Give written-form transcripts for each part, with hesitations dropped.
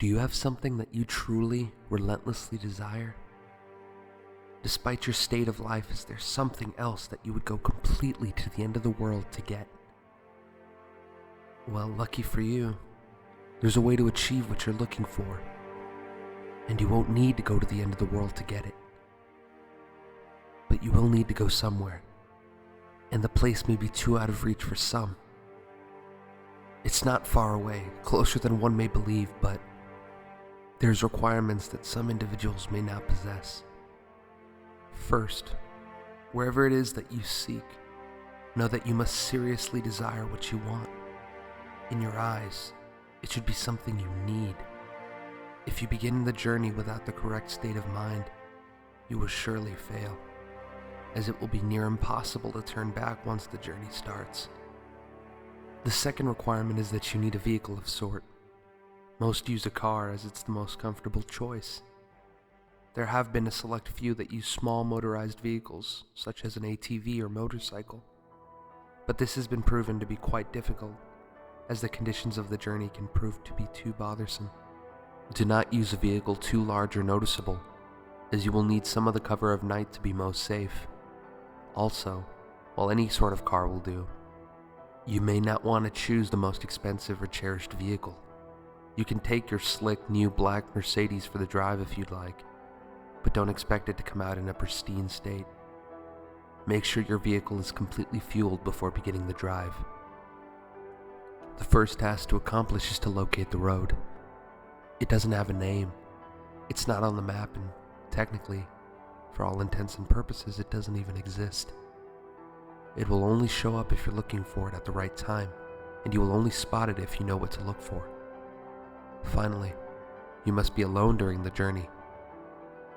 Do you have something that you truly, relentlessly desire? Despite your state of life, is there something else that you would go completely to the end of the world to get? Well, lucky for you, there's a way to achieve what you're looking for, and you won't need to go to the end of the world to get it. But you will need to go somewhere, and the place may be too out of reach for some. It's not far away, closer than one may believe, but there's requirements that some individuals may not possess. First, wherever it is that you seek, know that you must seriously desire what you want. In your eyes, it should be something you need. If you begin the journey without the correct state of mind, you will surely fail, as it will be near impossible to turn back once the journey starts. The second requirement is that you need a vehicle of sort. Most use a car as it's the most comfortable choice. There have been a select few that use small motorized vehicles, such as an ATV or motorcycle, but this has been proven to be quite difficult, as the conditions of the journey can prove to be too bothersome. Do not use a vehicle too large or noticeable, as you will need some of the cover of night to be most safe. Also, while any sort of car will do, you may not want to choose the most expensive or cherished vehicle. You can take your slick new black Mercedes for the drive if you'd like, but don't expect it to come out in a pristine state. Make sure your vehicle is completely fueled before beginning the drive. The first task to accomplish is to locate the road. It doesn't have a name. It's not on the map, and technically, for all intents and purposes, it doesn't even exist. It will only show up if you're looking for it at the right time, and you will only spot it if you know what to look for. Finally, you must be alone during the journey.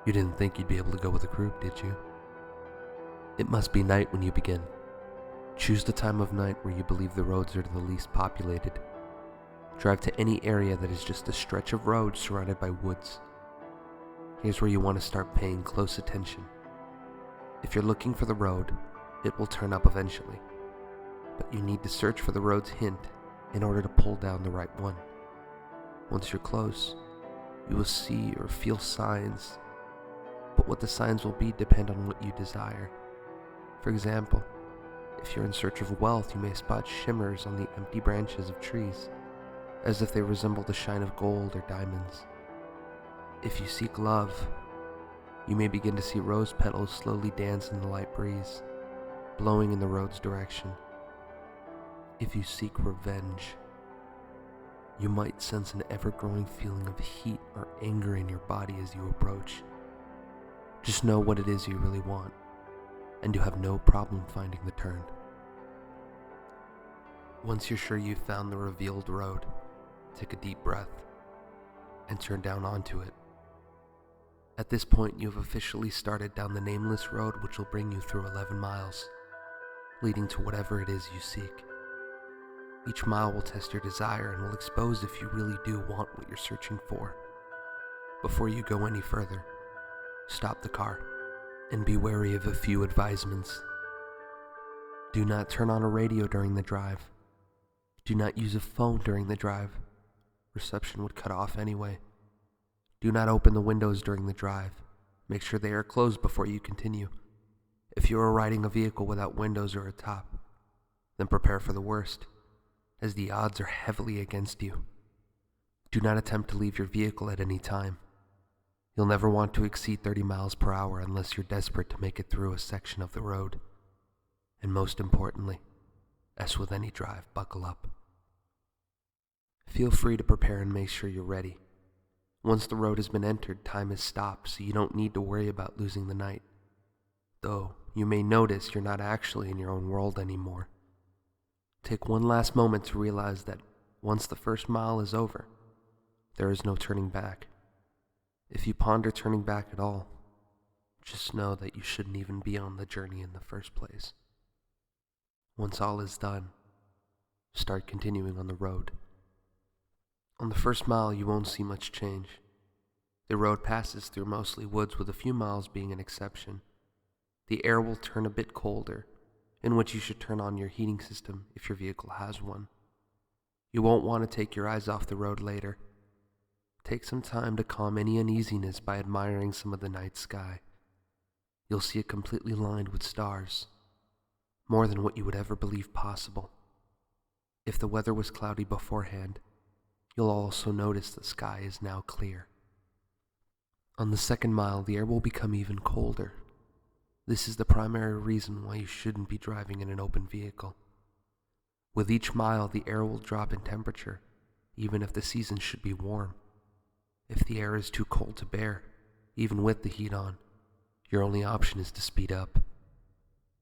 You didn't think you'd be able to go with a group, did you? It must be night when you begin. Choose the time of night where you believe the roads are the least populated. Drive to any area that is just a stretch of road surrounded by woods. Here's where you want to start paying close attention. If you're looking for the road, it will turn up eventually, but you need to search for the road's hint in order to pull down the right one. Once you're close, you will see or feel signs, but what the signs will be depend on what you desire. For example, if you're in search of wealth, you may spot shimmers on the empty branches of trees, as if they resemble the shine of gold or diamonds. If you seek love, you may begin to see rose petals slowly dance in the light breeze, blowing in the road's direction. If you seek revenge, you might sense an ever-growing feeling of heat or anger in your body as you approach. Just know what it is you really want, and you have no problem finding the turn. Once you're sure you've found the revealed road, take a deep breath and turn down onto it. At this point, you have officially started down the nameless road, which will bring you through 11 miles, leading to whatever it is you seek. Each mile will test your desire and will expose if you really do want what you're searching for. Before you go any further, stop the car and be wary of a few advisements. Do not turn on a radio during the drive. Do not use a phone during the drive. Reception would cut off anyway. Do not open the windows during the drive. Make sure they are closed before you continue. If you are riding a vehicle without windows or a top, then prepare for the worst, as the odds are heavily against you. Do not attempt to leave your vehicle at any time. You'll never want to exceed 30 miles per hour unless you're desperate to make it through a section of the road. And most importantly, as with any drive, buckle up. Feel free to prepare and make sure you're ready. Once the road has been entered, time is stopped, so you don't need to worry about losing the night. Though, you may notice you're not actually in your own world anymore. Take one last moment to realize that once the first mile is over, there is no turning back. If you ponder turning back at all, just know that you shouldn't even be on the journey in the first place. Once all is done, start continuing on the road. On the first mile, you won't see much change. The road passes through mostly woods, with a few miles being an exception. The air will turn a bit colder, in which you should turn on your heating system if your vehicle has one. You won't want to take your eyes off the road later. take some time to calm any uneasiness by admiring some of the night sky. You'll see it completely lined with stars, more than what you would ever believe possible. If the weather was cloudy beforehand, you'll also notice the sky is now clear. On the second mile, the air will become even colder. This is the primary reason why you shouldn't be driving in an open vehicle. With each mile, the air will drop in temperature, even if the season should be warm. If the air is too cold to bear, even with the heat on, your only option is to speed up.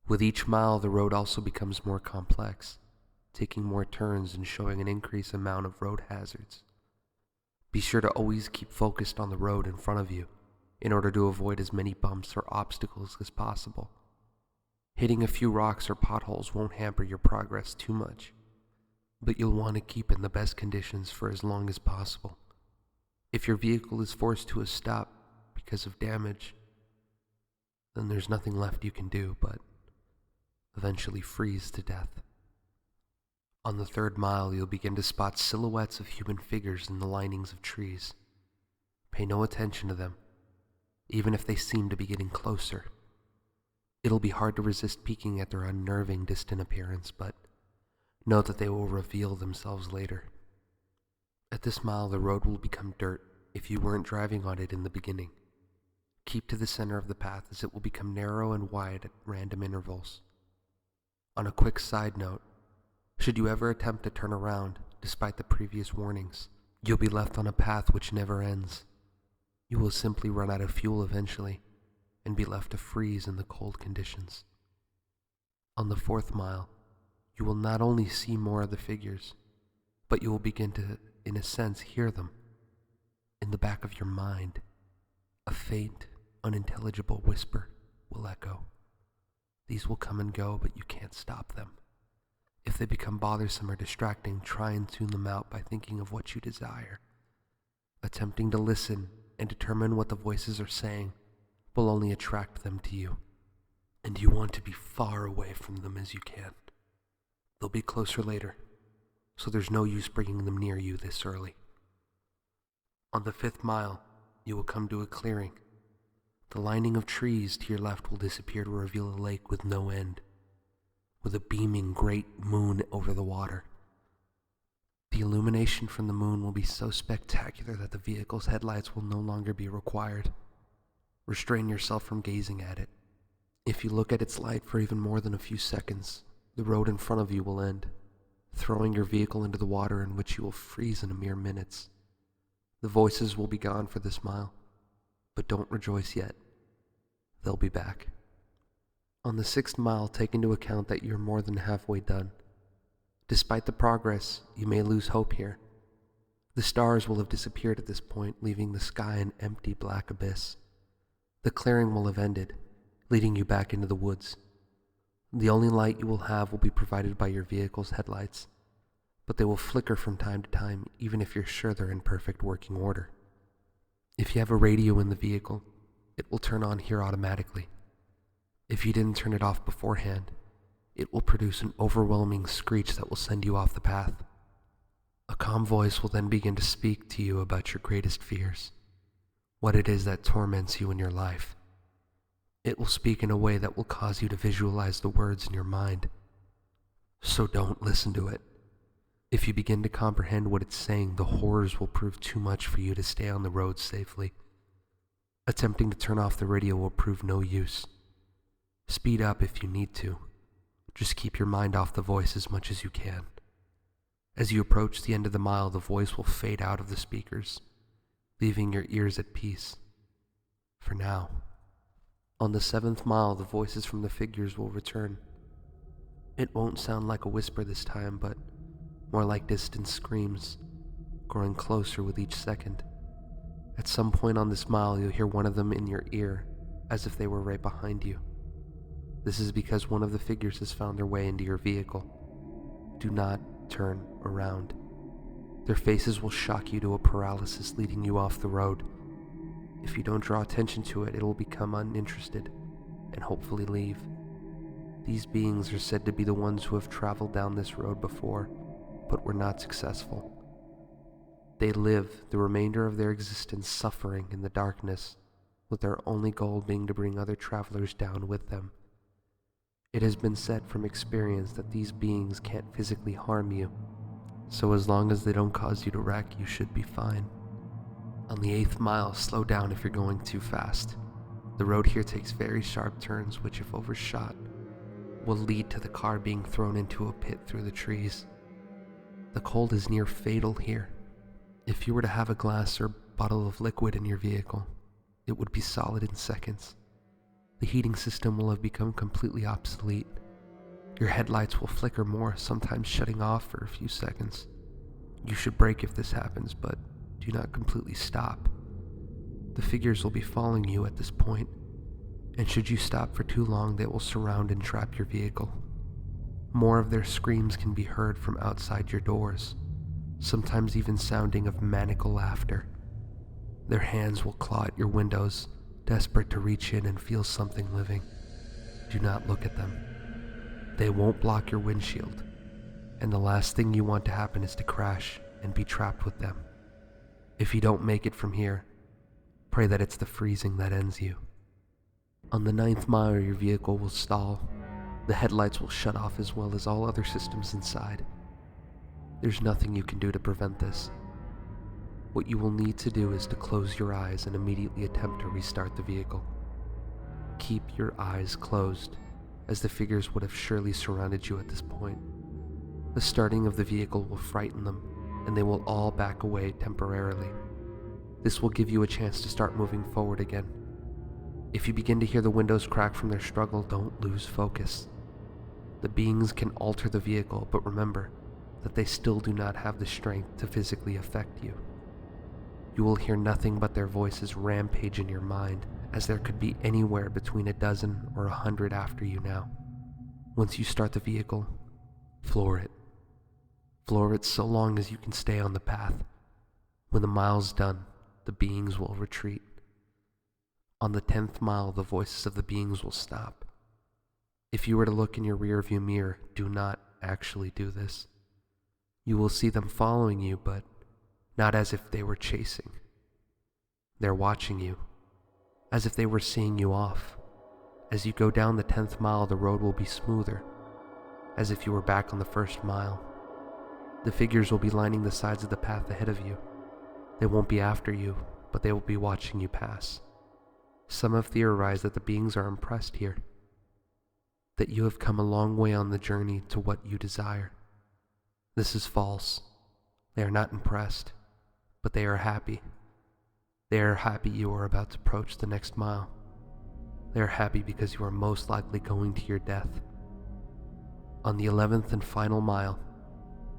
With each mile, the road also becomes more complex, taking more turns and showing an increased amount of road hazards. Be sure to always keep focused on the road in front of you in order to avoid as many bumps or obstacles as possible. Hitting a few rocks or potholes won't hamper your progress too much, but you'll want to keep in the best conditions for as long as possible. If your vehicle is forced to a stop because of damage, then there's nothing left you can do but eventually freeze to death. On the third mile, you'll begin to spot silhouettes of human figures in the linings of trees. Pay no attention to them, even if they seem to be getting closer. It'll be hard to resist peeking at their unnerving, distant appearance, but know that they will reveal themselves later. At this mile, the road will become dirt if you weren't driving on it in the beginning. Keep to the center of the path as it will become narrow and wide at random intervals. On a quick side note, should you ever attempt to turn around, despite the previous warnings, you'll be left on a path which never ends. You will simply run out of fuel eventually, and be left to freeze in the cold conditions. On the fourth mile, you will not only see more of the figures, but you will begin to, in a sense, hear them. In the back of your mind, a faint, unintelligible whisper will echo. These will come and go, but you can't stop them. If they become bothersome or distracting, try and tune them out by thinking of what you desire. Attempting to listen and determine what the voices are saying will only attract them to you, and you want to be far away from them as you can. They'll be closer later, so there's no use bringing them near you this early. On the fifth mile, you will come to a clearing. The lining of trees to your left will disappear to reveal a lake with no end, with a beaming great moon over the water. The illumination from the moon will be so spectacular that the vehicle's headlights will no longer be required. Restrain yourself from gazing at it. If you look at its light for even more than a few seconds, the road in front of you will end, throwing your vehicle into the water in which you will freeze in a mere minutes. The voices will be gone for this mile, but don't rejoice yet. They'll be back. On the sixth mile, take into account that you're more than halfway done. Despite the progress, you may lose hope here. The stars will have disappeared at this point, leaving the sky an empty black abyss. The clearing will have ended, leading you back into the woods. The only light you will have will be provided by your vehicle's headlights, but they will flicker from time to time, even if you're sure they're in perfect working order. If you have a radio in the vehicle, it will turn on here automatically. If you didn't turn it off beforehand, it will produce an overwhelming screech that will send you off the path. A calm voice will then begin to speak to you about your greatest fears, what it is that torments you in your life. It will speak in a way that will cause you to visualize the words in your mind. So don't listen to it. If you begin to comprehend what it's saying, the horrors will prove too much for you to stay on the road safely. Attempting to turn off the radio will prove no use. Speed up if you need to. Just keep your mind off the voice as much as you can. As you approach the end of the mile, the voice will fade out of the speakers, leaving your ears at peace. For now. On the seventh mile, the voices from the figures will return. It won't sound like a whisper this time, but more like distant screams, growing closer with each second. At some point on this mile, you'll hear one of them in your ear, as if they were right behind you. This is because one of the figures has found their way into your vehicle. Do not turn around. Their faces will shock you to a paralysis, leading you off the road. If you don't draw attention to it, it will become uninterested and hopefully leave. These beings are said to be the ones who have traveled down this road before, but were not successful. They live the remainder of their existence suffering in the darkness, with their only goal being to bring other travelers down with them. It has been said from experience that these beings can't physically harm you, so as long as they don't cause you to wreck, you should be fine. On the 8th mile, slow down if you're going too fast. The road here takes very sharp turns, which if overshot, will lead to the car being thrown into a pit through the trees. The cold is near fatal here. If you were to have a glass or bottle of liquid in your vehicle, it would be solid in seconds. The heating system will have become completely obsolete. Your headlights will flicker more, sometimes shutting off for a few seconds. You should brake if this happens, but do not completely stop. The figures will be following you at this point, and should you stop for too long, they will surround and trap your vehicle. More of their screams can be heard from outside your doors, sometimes even sounding of maniacal laughter. Their hands will claw at your windows, desperate to reach in and feel something living. Do not look at them. They won't block your windshield, and the last thing you want to happen is to crash and be trapped with them. If you don't make it from here, pray that it's the freezing that ends you. On the 9th mile, your vehicle will stall. The headlights will shut off as well as all other systems inside. There's nothing you can do to prevent this. What you will need to do is to close your eyes and immediately attempt to restart the vehicle. Keep your eyes closed, as the figures would have surely surrounded you at this point. The starting of the vehicle will frighten them, and they will all back away temporarily. This will give you a chance to start moving forward again. If you begin to hear the windows crack from their struggle, don't lose focus. The beings can alter the vehicle, but remember that they still do not have the strength to physically affect you. You will hear nothing but their voices rampage in your mind, as there could be anywhere between a dozen or 100 after you now. Once you start the vehicle, floor it. Floor it so long as you can stay on the path. When the mile's done, the beings will retreat. On the 10th mile, the voices of the beings will stop. If you were to look in your rearview mirror, do not actually do this. You will see them following you, but not as if they were chasing. They're watching you, as if they were seeing you off. As you go down the 10th mile, the road will be smoother, as if you were back on the 1st mile. The figures will be lining the sides of the path ahead of you. They won't be after you, but they will be watching you pass. Some have theorized that the beings are impressed here, that you have come a long way on the journey to what you desire. This is false. They are not impressed, but they are happy. They are happy you are about to approach the next mile. They are happy because you are most likely going to your death. On the 11th and final mile,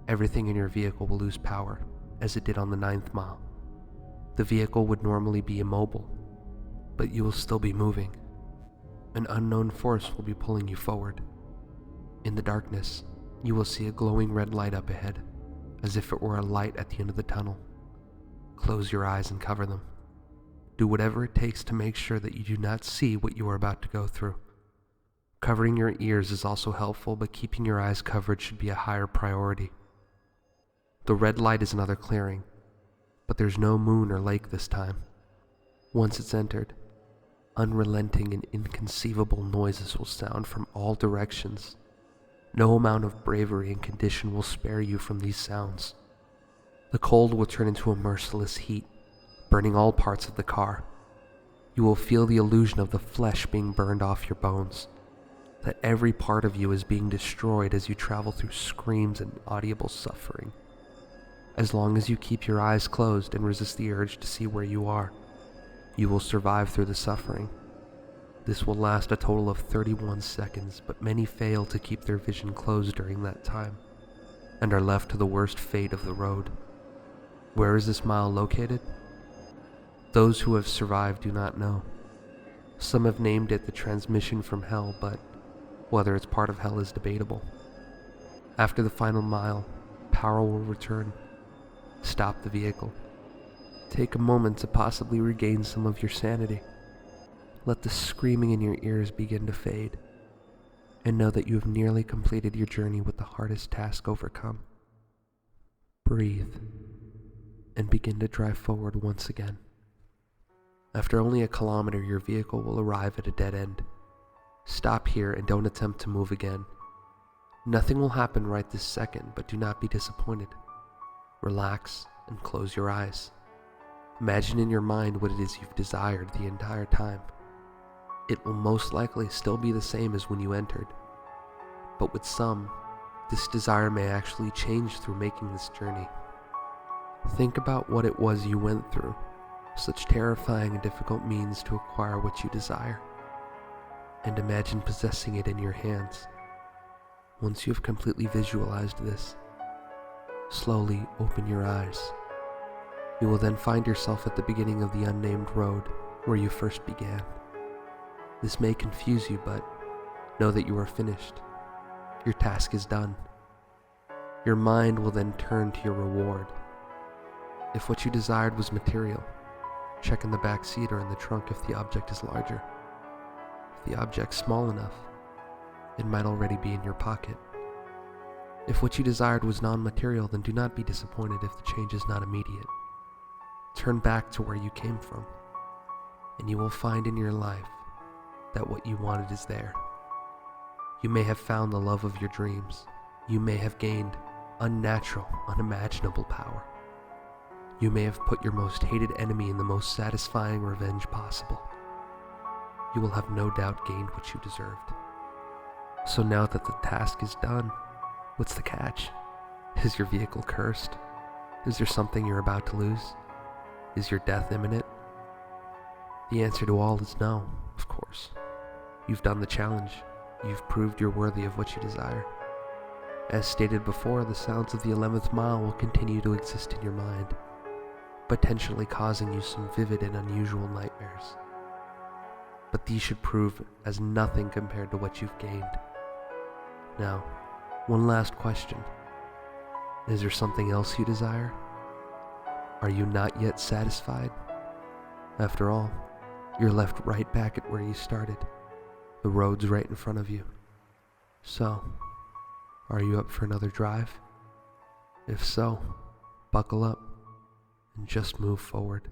everything in your vehicle will lose power, as it did on the 9th mile. The vehicle would normally be immobile, but you will still be moving. An unknown force will be pulling you forward. In the darkness, you will see a glowing red light up ahead, as if it were a light at the end of the tunnel. Close your eyes and cover them. Do whatever it takes to make sure that you do not see what you are about to go through. Covering your ears is also helpful, but keeping your eyes covered should be a higher priority. The red light is another clearing, but there's no moon or lake this time. Once it's entered, unrelenting and inconceivable noises will sound from all directions. No amount of bravery and condition will spare you from these sounds. The cold will turn into a merciless heat, burning all parts of the car. You will feel the illusion of the flesh being burned off your bones, that every part of you is being destroyed as you travel through screams and audible suffering. As long as you keep your eyes closed and resist the urge to see where you are, you will survive through the suffering. This will last a total of 31 seconds, but many fail to keep their vision closed during that time, and are left to the worst fate of the road. Where is this mile located? Those who have survived do not know. Some have named it the transmission from hell, but whether it's part of hell is debatable. After the final mile, power will return. Stop the vehicle. Take a moment to possibly regain some of your sanity. Let the screaming in your ears begin to fade, and know that you have nearly completed your journey with the hardest task overcome. Breathe. and begin to drive forward once again. After only a kilometer, your vehicle will arrive at a dead end. Stop here and don't attempt to move again. Nothing will happen right this second, but do not be disappointed. Relax and close your eyes. Imagine in your mind what it is you've desired the entire time. It will most likely still be the same as when you entered, but with some, this desire may actually change through making this journey. Think about what it was you went through, such terrifying and difficult means to acquire what you desire, and imagine possessing it in your hands. Once you have completely visualized this, slowly open your eyes. You will then find yourself at the beginning of the unnamed road where you first began. This may confuse you, but know that you are finished. Your task is done. Your mind will then turn to your reward. If what you desired was material, check in the back seat or in the trunk if the object is larger. If the object's small enough, it might already be in your pocket. If what you desired was non-material, then do not be disappointed if the change is not immediate. Turn back to where you came from, and you will find in your life that what you wanted is there. You may have found the love of your dreams. You may have gained unnatural, unimaginable power. You may have put your most hated enemy in the most satisfying revenge possible. You will have no doubt gained what you deserved. So now that the task is done, what's the catch? Is your vehicle cursed? Is there something you're about to lose? Is your death imminent? The answer to all is no, of course. You've done the challenge. You've proved you're worthy of what you desire. As stated before, the sounds of the 11th mile will continue to exist in your mind, potentially causing you some vivid and unusual nightmares. But these should prove as nothing compared to what you've gained. Now, one last question. Is there something else you desire? Are you not yet satisfied? After all, you're left right back at where you started. The road's right in front of you. So, are you up for another drive? If so, buckle up and just move forward.